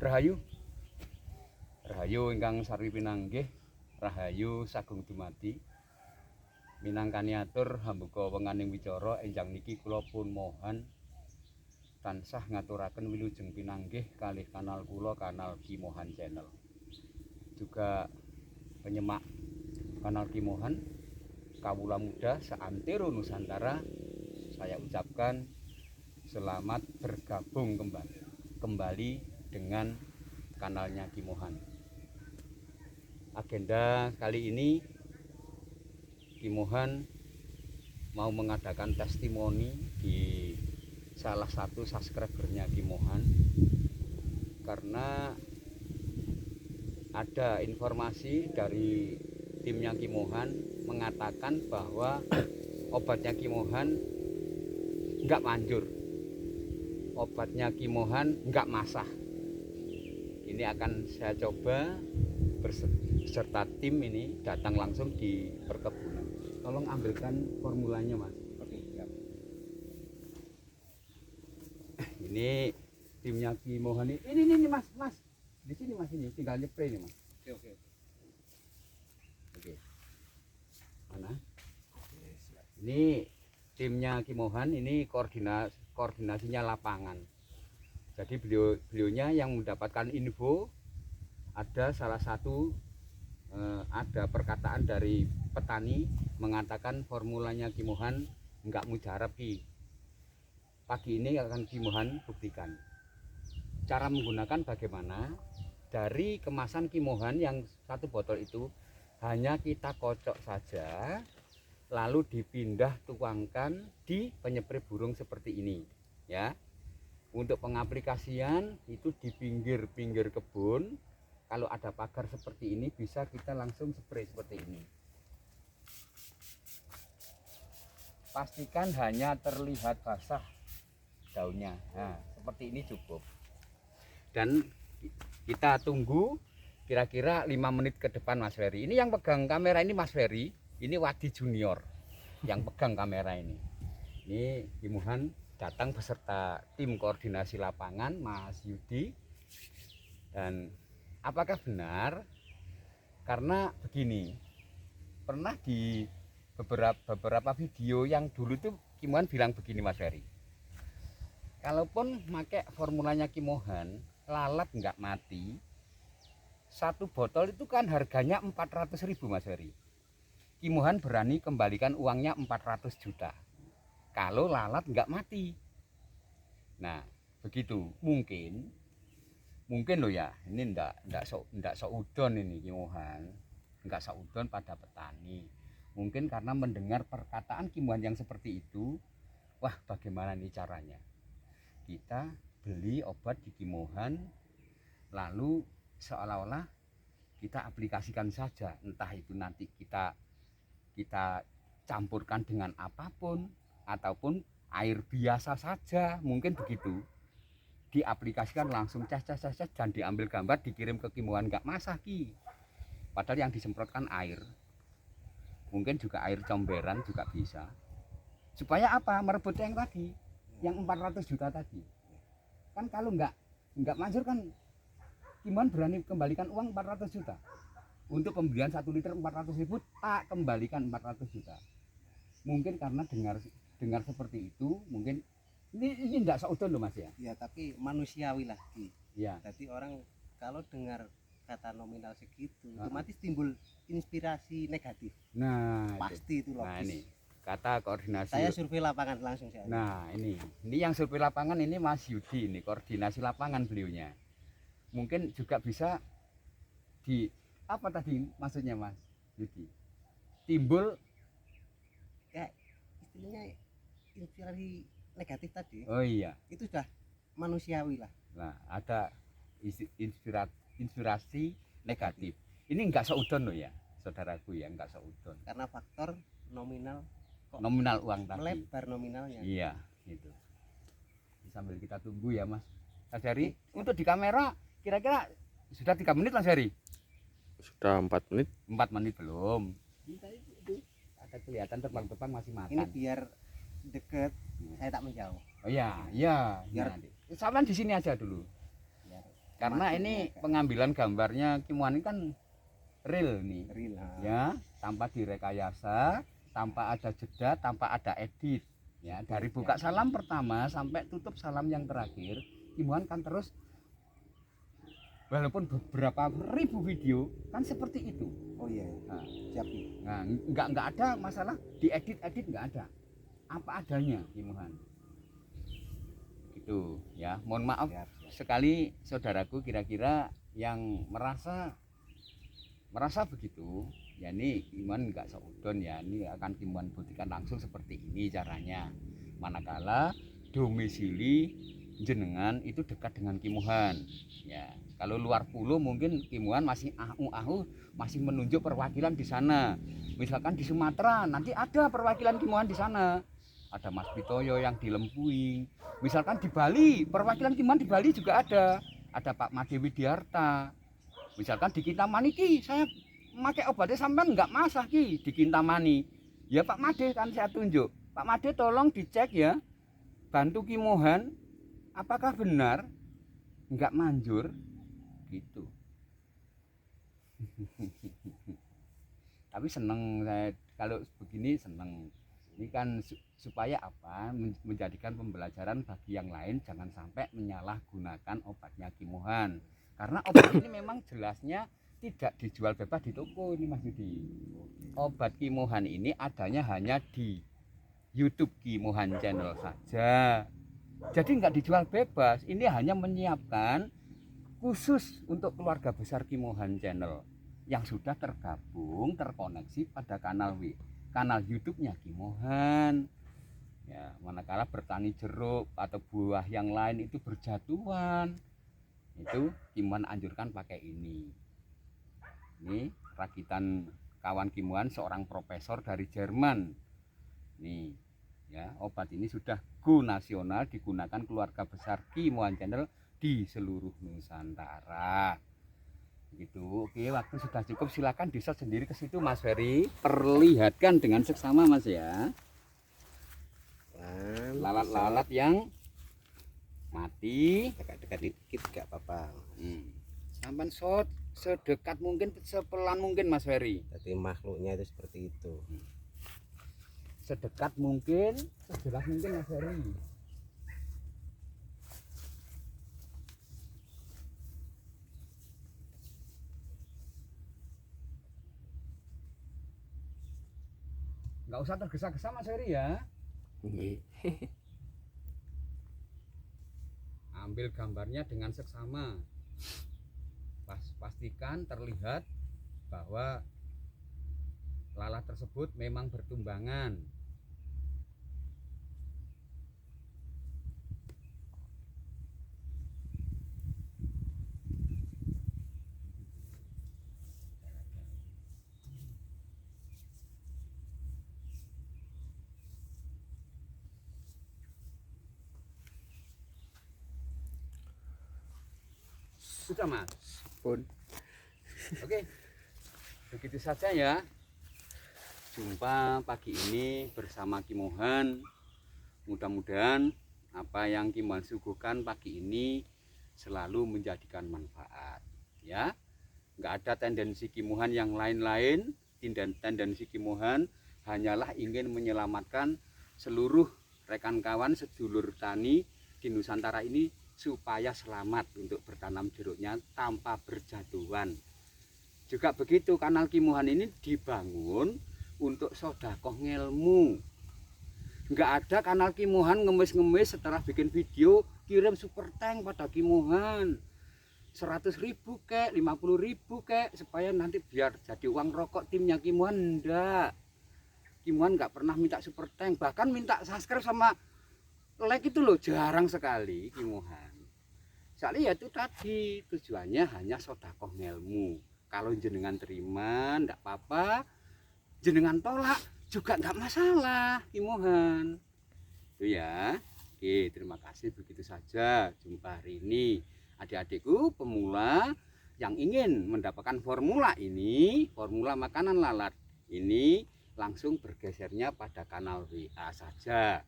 Rahayu. Rahayu ingkang sarwi pinanggih, rahayu sagung dumadi. Minangkani atur hambuka wenganing wicara enjang niki kula pun mohon tansah ngaturaken wilujeng pinanggih kalih kanal kula, kanal Kimohan Channel. Juga penyemak kanal Kimohan, kawula muda seantero Nusantara, saya ucapkan selamat bergabung kembali dengan kanalnya Kimohan. Agenda kali ini Kimohan mau mengadakan testimoni di salah satu subscribernya Kimohan, karena ada informasi dari timnya Kimohan mengatakan bahwa obatnya Kimohan enggak manjur, obatnya Kimohan enggak masah. Ini akan saya coba beserta tim ini datang langsung di perkebunan. Tolong ambilkan formulanya, Mas. Oke, siap. Ini timnya Kimohan ini Mas. Di sini Mas, ini tinggal nyepray nih, Mas. Oke. Mana? Ini timnya Kimohan, ini koordinasinya lapangan. Jadi beliaunya yang mendapatkan info, ada salah satu ada perkataan dari petani mengatakan formulanya Kimohan enggak mujarab Ki. Pagi ini akan Kimohan buktikan. Cara menggunakan bagaimana? Dari kemasan Kimohan yang satu botol itu hanya kita kocok saja, lalu dipindah tuangkan di penyepray burung seperti ini, ya. Untuk pengaplikasian itu di pinggir-pinggir kebun. Kalau ada pagar seperti ini bisa kita langsung spray seperti ini. Pastikan hanya terlihat basah daunnya. Nah, seperti ini cukup. Dan kita tunggu kira-kira 5 menit ke depan, Mas Ferry. Ini yang pegang kamera ini Mas Ferry, ini Wadi Junior yang pegang kamera ini. Ini Kimohan datang beserta tim koordinasi lapangan Mas Yudi. Dan apakah benar? Karena begini, pernah di beberapa video yang dulu tuh Kimohan bilang begini, Mas Ferry. Kalaupun pakai formulanya Kimohan, lalat nggak mati, satu botol itu kan harganya 400.000, Mas Ferry. Kimohan berani kembalikan uangnya 400 juta kalau lalat nggak mati. Nah, begitu. Mungkin loh ya, ini ndak seudon ini Kimohan, nggak seudon pada petani. Mungkin karena mendengar perkataan Kimohan yang seperti itu, wah bagaimana nih caranya? Kita beli obat di Kimohan, lalu seolah-olah kita aplikasikan saja, entah itu nanti kita campurkan dengan apapun ataupun air biasa saja, mungkin begitu. Diaplikasikan langsung cas dan diambil gambar, dikirim ke Kimohan, nggak masah Ki. Padahal yang disemprotkan air, mungkin juga air comberan juga bisa. Supaya apa? Merebut yang tadi, yang 400 juta tadi. Kan kalau nggak manjur kan Kimohan berani kembalikan uang 400 juta. Untuk pembelian 1 liter 400.000, tak kembalikan 400 juta. Mungkin karena dengar seperti itu, mungkin ini enggak seudon loh Mas ya. Ya, tapi manusiawi lah Ki. Ya. Jadi orang kalau dengar kata nominal segitu, otomatis timbul inspirasi negatif. Nah, pasti itu logis. Nah, ini kata koordinasi. Saya survei lapangan langsung saya. Nah, ini yang survei lapangan ini Mas Yudi, ini koordinasi lapangan beliaunya. Mungkin juga bisa di apa tadi maksudnya Mas Yudi? Timbul ya istilahnya inspirasi negatif tadi. Oh iya. Itu sudah manusiawi lah. Nah, ada inspirasi negatif. Ini enggak seudon loh ya, saudaraku ya, enggak seudon. Karena faktor nominal Uang tadi. Melebar nominalnya. Iya, itu. Sambil kita tunggu ya, Mas. Mas Heri, untuk di kamera kira-kira sudah 3 menit Mas Heri? Sudah 4 menit. 4 menit belum. Itu ada kelihatan terbang-terbang masih makan. Ini biar deket, saya tak menjauh. Oh iya. Biar Sampean di sini aja dulu. karena ini pengambilan gambarnya Kimuhan ini kan real nih. real. Ya, tanpa direkayasa, tanpa ada jeda, tanpa ada edit. Ya, dari buka salam pertama sampai tutup salam yang terakhir, Kimuhan kan terus walaupun beberapa ribu video kan seperti itu. Oh iya, Nah, siap nih. nah nggak ada masalah diedit nggak ada, apa adanya Kimuhan. Gitu ya. Mohon maaf Siap. sekali saudaraku kira-kira yang merasa begitu. Ya ini Kimuhan nggak seudon ya, ini akan Kimuhan buktikan langsung seperti ini caranya. Manakala domisili jenengan itu dekat dengan Kimuhan. Ya, kalau luar pulau mungkin Kimuhan masih masih menunjuk perwakilan di sana. Misalkan di Sumatera nanti ada perwakilan Kimuhan di sana. Ada Mas Bitoyo yang di Lempuing. Misalkan di Bali, perwakilan Kimuhan di Bali juga ada. Ada Pak Made Widiarta. Misalkan di Kintamani Ki, saya pakai obatnya sampean nggak masak Ki di Kintamani. Ya Pak Made kan saya tunjuk. Pak Made tolong dicek ya. Bantu Kimuhan apakah benar nggak manjur gitu. Tapi seneng saya kalau begini, seneng. Ini kan supaya apa, menjadikan pembelajaran bagi yang lain, jangan sampai menyalahgunakan obatnya Kimuhan. Karena obat ini memang jelasnya tidak dijual bebas di toko ini Mas Yudi. Obat Kimuhan ini adanya hanya di YouTube Kimuhan Channel saja. Jadi nggak dijual bebas, ini hanya menyiapkan khusus untuk keluarga besar Kimuhan Channel yang sudah tergabung, terkoneksi pada kanal YouTube-nya Kimuhan. Ya, manakala bertani jeruk atau buah yang lain itu berjatuhan, itu Kimuhan anjurkan pakai ini. Ini rakitan kawan Kimuhan, seorang profesor dari Jerman. Nih, ya, obat ini sudah go nasional, digunakan keluarga besar Kimuhan Channel di seluruh Nusantara. Gitu. Oke, waktu sudah cukup, silakan bisa sendiri ke situ Mas Ferry, perlihatkan dengan seksama Mas ya. Lalat-lalat yang mati Dekat-dekat dikit gak apa-apa. Sampai sedekat mungkin, sepelan mungkin Mas Ferry. Jadi makhluknya itu seperti itu. Sedekat mungkin, sejelas mungkin Mas Ferry. Nggak usah tergesa-gesa Mas Ferry ya. Ambil gambarnya dengan seksama. Pastikan terlihat bahwa lalat tersebut memang bertumbangan. Sudah Mas Pun. Oke, begitu saja ya. Jumpa pagi ini bersama Kimuhan. Mudah-mudahan apa yang Kimuhan suguhkan pagi ini selalu menjadikan manfaat. Ya, nggak ada tendensi Kimuhan yang lain-lain. Tendensi Kimuhan hanyalah ingin menyelamatkan seluruh rekan kawan sedulur tani di Nusantara ini supaya selamat untuk bertanam jeruknya tanpa berjatuhan. Juga begitu, kanal Kimuhan ini dibangun untuk sodakoh ngelmu. Nggak ada kanal Kimuhan ngemis-ngemis setelah bikin video kirim super tank pada Kimuhan 100.000 kek, 50.000 kek, supaya nanti biar jadi uang rokok timnya Kimuhan. Enggak, Kimuhan nggak pernah minta super tank, bahkan minta subscribe sama like itu loh jarang sekali Kimuhan. Soalnya ya itu tadi tujuannya hanya sodakoh ngelmu. Kalau jenengan terima ndak apa-apa, jenengan tolak juga nggak masalah Kimuhan. Itu ya. Oke, terima kasih, begitu saja jumpa hari ini. Adik-adikku pemula yang ingin mendapatkan formula ini, formula makanan lalat ini, langsung bergesernya pada kanal WA saja.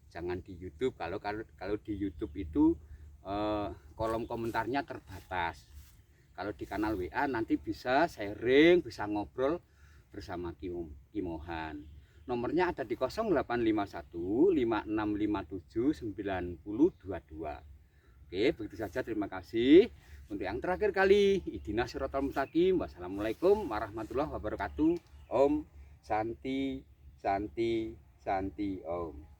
Jangan di YouTube. Kalau di YouTube itu kolom komentarnya terbatas. Kalau di kanal WA nanti bisa sharing, bisa ngobrol bersama Ki Mohan. Nomornya ada di 0851 5657 9022. Oke, begitu saja. Terima kasih. Untuk yang terakhir kali, Ihdinas Shiratal Mustaqim. Wassalamualaikum warahmatullahi wabarakatuh. Om Santi Santi Santi Om.